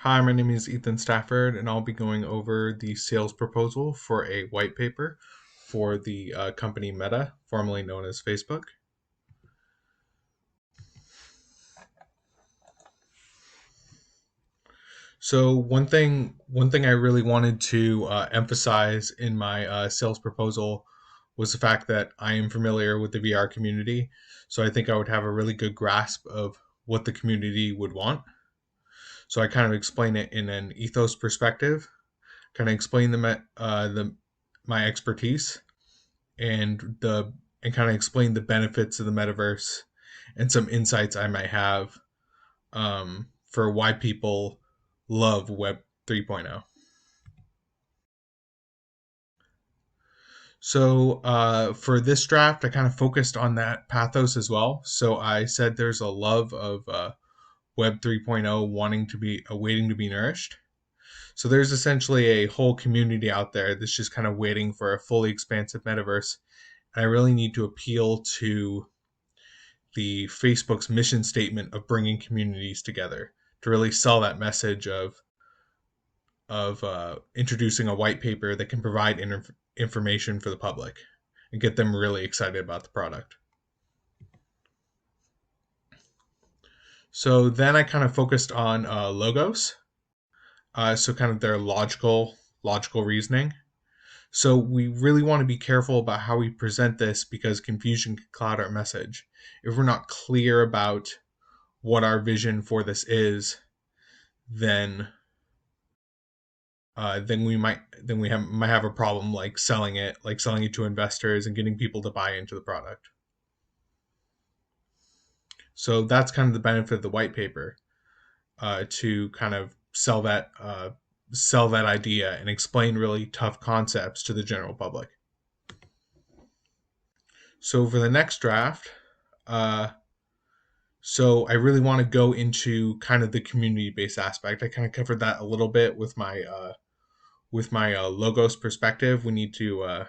Hi, my name is Ethan Stafford, and I'll be going over the sales proposal for a white paper for the company Meta, formerly known as Facebook. So one thing I really wanted to emphasize in my sales proposal was the fact that I am familiar with the VR community. So I think I would have a really good grasp of what the community would want. So I kind of explain it in an ethos perspective, kind of explain the my expertise and kind of explain the benefits of the metaverse and some insights I might have for why people love Web 3.0. So for this draft, I kind of focused on that pathos as well. So I said there's a love of Web 3.0 wanting to be waiting to be nourished. So there's essentially a whole community out there that's just kind of waiting for a fully expansive metaverse. And I really need to appeal to the Facebook's mission statement of bringing communities together to really sell that message of introducing a white paper that can provide information for the public and get them really excited about the product. So then I kind of focused on logos, so kind of their logical reasoning. So we really want to be careful about how we present this because confusion can cloud our message. If we're not clear about what our vision for this is, then might have a problem like selling it to investors and getting people to buy into the product. So that's kind of the benefit of the white paper, to kind of sell that idea and explain really tough concepts to the general public. So for the next draft, uh, so I really want to go into kind of the community based aspect. I kind of covered that a little bit with my logos perspective. We need to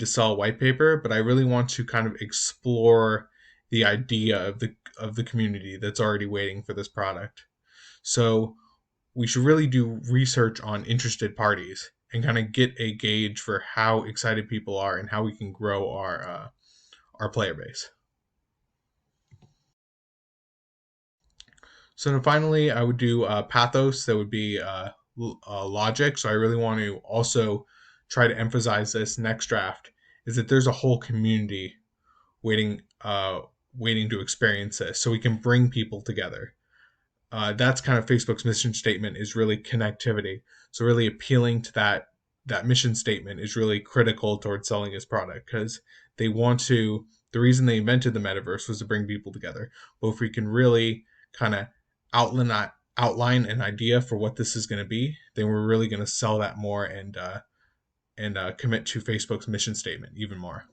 sell white paper, but I really want to kind of explore the idea of the community that's already waiting for this product. So we should really do research on interested parties and kind of get a gauge for how excited people are and how we can grow our player base. So then finally, I would do pathos. That would be logic. So I really want to also try to emphasize this next draft is that there's a whole community waiting uh, waiting to experience this, so we can bring people together. That's kind of Facebook's mission statement is really connectivity. So really appealing to that mission statement is really critical towards selling his product because they want to. The reason they invented the metaverse was to bring people together. But if we can really kind of outline an idea for what this is going to be, then we're really going to sell that more and commit to Facebook's mission statement even more.